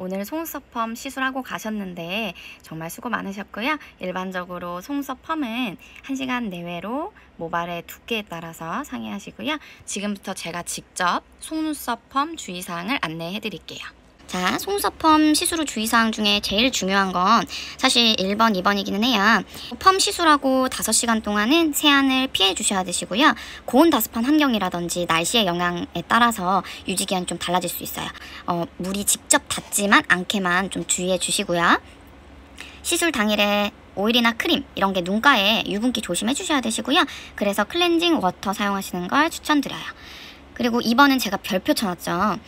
오늘 속눈썹 펌 시술하고 가셨는데 정말 수고 많으셨고요. 일반적으로 속눈썹 펌은 1시간 내외로 모발의 두께에 따라서 상의하시고요. 지금부터 제가 직접 속눈썹 펌 주의사항을 안내해 드릴게요. 자, 속눈썹 펌 시술 후 주의사항 중에 제일 중요한 건 사실 1번, 2번이기는 해요. 펌 시술하고 5시간 동안은 세안을 피해 주셔야 되시고요. 고온 다습한 환경이라든지 날씨의 영향에 따라서 유지기한이 좀 달라질 수 있어요. 물이 직접 닿지만 않게만 좀 주의해 주시고요. 시술 당일에 오일이나 크림 이런 게 눈가에 유분기 조심해 주셔야 되시고요. 그래서 클렌징 워터 사용하시는 걸 추천드려요. 그리고 2번은 제가 별표 쳐놨죠.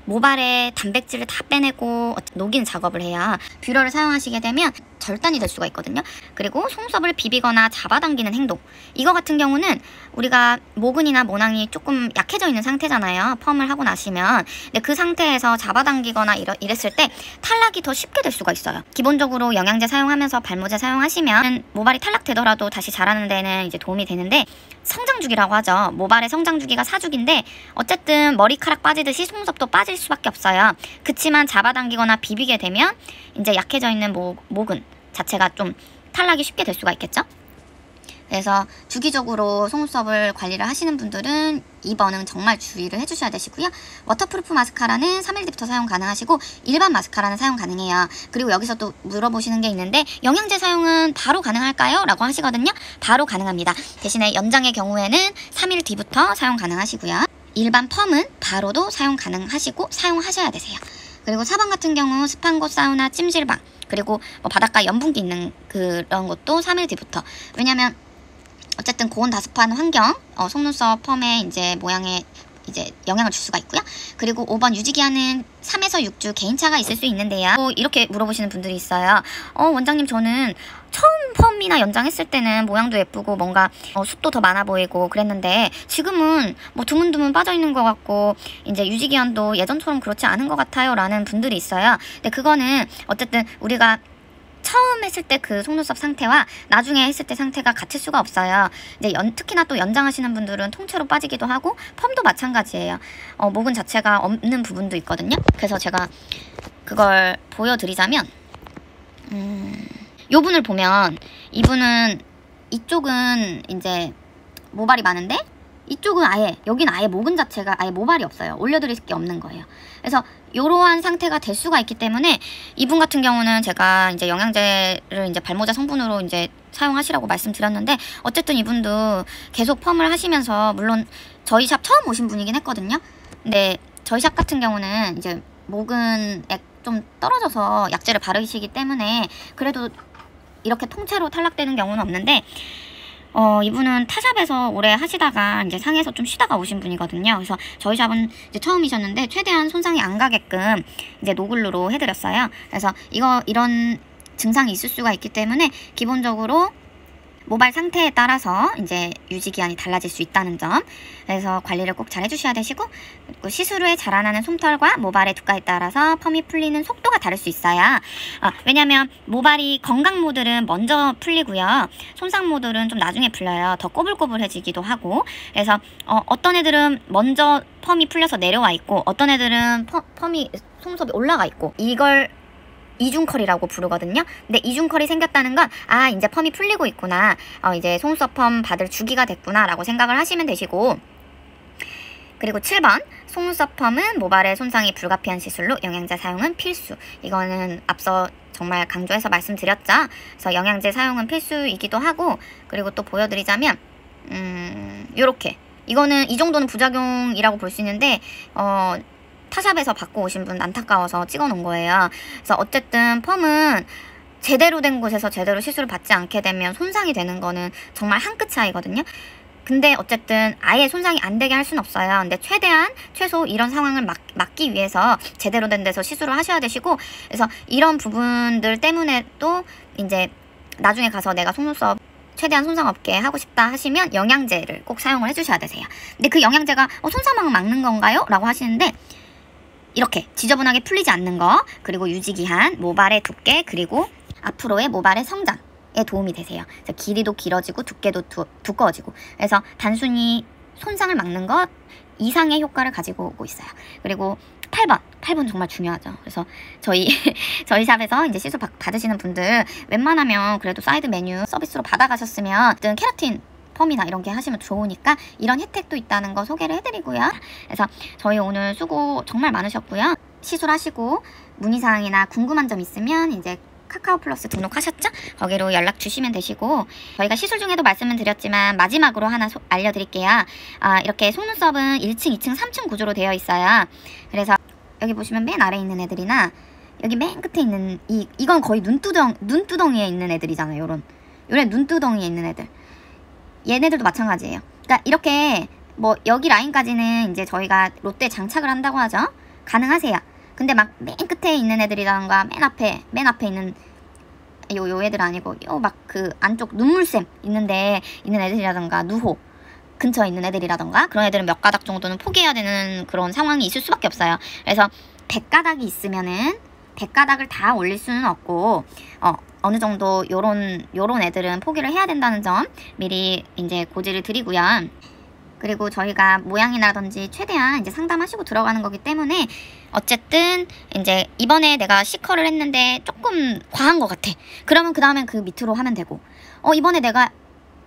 모발에 단백질을 다 빼내고 녹이는 작업을 해야 뷰러를 사용하시게 되면 절단이 될 수가 있거든요. 그리고 속눈썹을 비비거나 잡아당기는 행동, 이거 같은 경우는 우리가 모근이나 모낭이 조금 약해져 있는 상태잖아요. 펌을 하고 나시면. 근데 그 상태에서 잡아당기거나 이랬을 때 탈락이 더 쉽게 될 수가 있어요. 기본적으로 영양제 사용하면서 발모제 사용하시면 모발이 탈락되더라도 다시 자라는 데는 이제 도움이 되는데, 성장주기라고 하죠. 모발의 성장주기가 4주기인데 어쨌든 머리카락 빠지듯이 속눈썹도 빠질 수밖에 없어요. 그치만 잡아당기거나 비비게 되면 이제 약해져 있는 모근 자체가 좀 탈락이 쉽게 될 수가 있겠죠. 그래서 주기적으로 속눈썹을 관리를 하시는 분들은 2번은 정말 주의를 해주셔야 되시고요. 워터프루프 마스카라는 3일 뒤부터 사용 가능하시고 일반 마스카라는 사용 가능해요. 그리고 여기서 또 물어보시는 게 있는데, 영양제 사용은 바로 가능할까요? 라고 하시거든요. 바로 가능합니다. 대신에 연장의 경우에는 3일 뒤부터 사용 가능하시고요. 일반 펌은 바로도 사용 가능하시고 사용하셔야 되세요. 그리고 4번 같은 경우 습한 곳 사우나, 찜질방, 그리고 바닷가 염분기 있는 그런 것도 3일 뒤부터. 왜냐면 어쨌든 고온 다습한 환경, 속눈썹 펌의 이제 모양에 이제 영향을 줄 수가 있고요. 그리고 5번 유지기한은 3에서 6주 개인차가 있을 수 있는데요. 이렇게 물어보시는 분들이 있어요. 원장님, 저는 처음 펌이나 연장했을 때는 모양도 예쁘고 뭔가 숱도 더 많아 보이고 그랬는데 지금은 뭐 드문드문 빠져있는 것 같고 이제 유지기한도 예전처럼 그렇지 않은 것 같아요 라는 분들이 있어요. 근데 그거는 어쨌든 우리가 처음 했을 때 그 속눈썹 상태와 나중에 했을 때 상태가 같을 수가 없어요. 이제 특히나 또 연장하시는 분들은 통째로 빠지기도 하고 펌도 마찬가지예요. 모근 자체가 없는 부분도 있거든요. 그래서 제가 그걸 보여드리자면 요 분을 보면 이분은 이쪽은 이제 모발이 많은데 이쪽은 여기는 아예 모근 자체가 아예 모발이 없어요. 올려드릴 게 없는 거예요. 그래서 이러한 상태가 될 수가 있기 때문에 이분 같은 경우는 제가 이제 영양제를 이제 발모제 성분으로 이제 사용하시라고 말씀드렸는데, 어쨌든 이분도 계속 펌을 하시면서, 물론 저희 샵 처음 오신 분이긴 했거든요. 근데 저희 샵 같은 경우는 이제 모근에 좀 떨어져서 약제를 바르시기 때문에 그래도 이렇게 통째로 탈락되는 경우는 없는데, 이분은 타샵에서 오래 하시다가 이제 상해서 좀 쉬다가 오신 분이거든요. 그래서 저희 샵은 이제 처음이셨는데 최대한 손상이 안 가게끔 이제 노글루로 해드렸어요. 그래서 이런 증상이 있을 수가 있기 때문에 기본적으로 모발 상태에 따라서 이제 유지기한이 달라질 수 있다는 점, 그래서 관리를 꼭 잘 해주셔야 되시고, 그리고 시술 후에 자라나는 솜털과 모발의 두께에 따라서 펌이 풀리는 속도가 다를 수 있어요. 왜냐면 모발이 건강 모델은 먼저 풀리고요, 손상 모델은 좀 나중에 풀려요. 더 꼬불꼬불해지기도 하고. 그래서 어떤 애들은 먼저 펌이 풀려서 내려와 있고 어떤 애들은 펌이 속눈썹이 올라가 있고, 이걸 이중컬이라고 부르거든요. 근데 이중컬이 생겼다는 건 이제 펌이 풀리고 있구나, 이제 속눈썹 펌 받을 주기가 됐구나 라고 생각을 하시면 되시고, 그리고 7번 속눈썹 펌은 모발의 손상이 불가피한 시술로 영양제 사용은 필수. 이거는 앞서 정말 강조해서 말씀드렸죠. 그래서 영양제 사용은 필수이기도 하고, 그리고 또 보여드리자면 요렇게, 이거는 이 정도는 부작용이라고 볼 수 있는데 타샵에서 받고 오신 분 안타까워서 찍어 놓은 거예요. 그래서 어쨌든 펌은 제대로 된 곳에서 제대로 시술을 받지 않게 되면 손상이 되는 거는 정말 한 끗 차이거든요. 근데 어쨌든 아예 손상이 안 되게 할 수는 없어요. 근데 최소 이런 상황을 막기 위해서 제대로 된 데서 시술을 하셔야 되시고, 그래서 이런 부분들 때문에 또 이제 나중에 가서 내가 속눈썹 최대한 손상 없게 하고 싶다 하시면 영양제를 꼭 사용을 해주셔야 되세요. 근데 그 영양제가 손상을 막는 건가요? 라고 하시는데, 이렇게 지저분하게 풀리지 않는 거, 그리고 유지기한, 모발의 두께, 그리고 앞으로의 모발의 성장에 도움이 되세요. 그래서 길이도 길어지고 두께도 두꺼워지고, 그래서 단순히 손상을 막는 것 이상의 효과를 가지고 오고 있어요. 그리고 8번 정말 중요하죠. 그래서 저희 샵에서 이제 시술 받으시는 분들 웬만하면 그래도 사이드 메뉴 서비스로 받아가셨으면 케라틴 펌이나 이런 게 하시면 좋으니까 이런 혜택도 있다는 거 소개를 해드리고요. 그래서 저희 오늘 수고 정말 많으셨고요. 시술하시고 문의사항이나 궁금한 점 있으면 이제 카카오 플러스 등록하셨죠? 거기로 연락 주시면 되시고, 저희가 시술 중에도 말씀을 드렸지만 마지막으로 하나 알려드릴게요. 이렇게 속눈썹은 1층, 2층, 3층 구조로 되어 있어요. 그래서 여기 보시면 맨 아래에 있는 애들이나 여기 맨 끝에 있는 이건 거의 눈두덩이에 있는 애들이잖아요. 요런 눈두덩이에 있는 애들, 얘네들도 마찬가지예요. 그러니까 이렇게 뭐 여기 라인까지는 이제 저희가 롯데 장착을 한다고 하죠. 가능하세요. 근데 막 맨 끝에 있는 애들이라던가 맨 앞에 있는 요 애들 아니고 요 막 그 안쪽 눈물샘 있는데 있는 애들이라던가 누호 근처에 있는 애들이라던가 그런 애들은 몇 가닥 정도는 포기해야 되는 그런 상황이 있을 수밖에 없어요. 그래서 100가닥이 있으면은 100가닥을 다 올릴 수는 없고 어느 정도 요런 애들은 포기를 해야 된다는 점 미리 이제 고지를 드리고요. 그리고 저희가 모양이라든지 최대한 이제 상담하시고 들어가는 거기 때문에 어쨌든 이제 이번에 내가 C컬을 했는데 조금 과한 것 같아. 그러면 그 다음엔 그 밑으로 하면 되고, 이번에 내가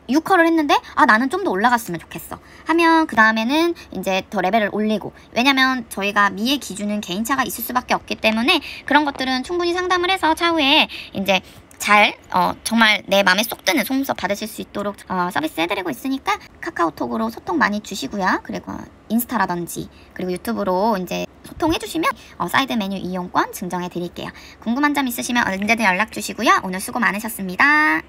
U컬을 했는데 나는 좀 더 올라갔으면 좋겠어 하면 그 다음에는 이제 더 레벨을 올리고, 왜냐면 저희가 미의 기준은 개인차가 있을 수밖에 없기 때문에 그런 것들은 충분히 상담을 해서 차후에 이제 잘 정말 내 마음에 쏙 드는 속눈썹 받으실 수 있도록 서비스 해드리고 있으니까 카카오톡으로 소통 많이 주시고요. 그리고 인스타라든지 그리고 유튜브로 이제 소통해주시면 사이드 메뉴 이용권 증정해 드릴게요. 궁금한 점 있으시면 언제든 연락 주시고요. 오늘 수고 많으셨습니다.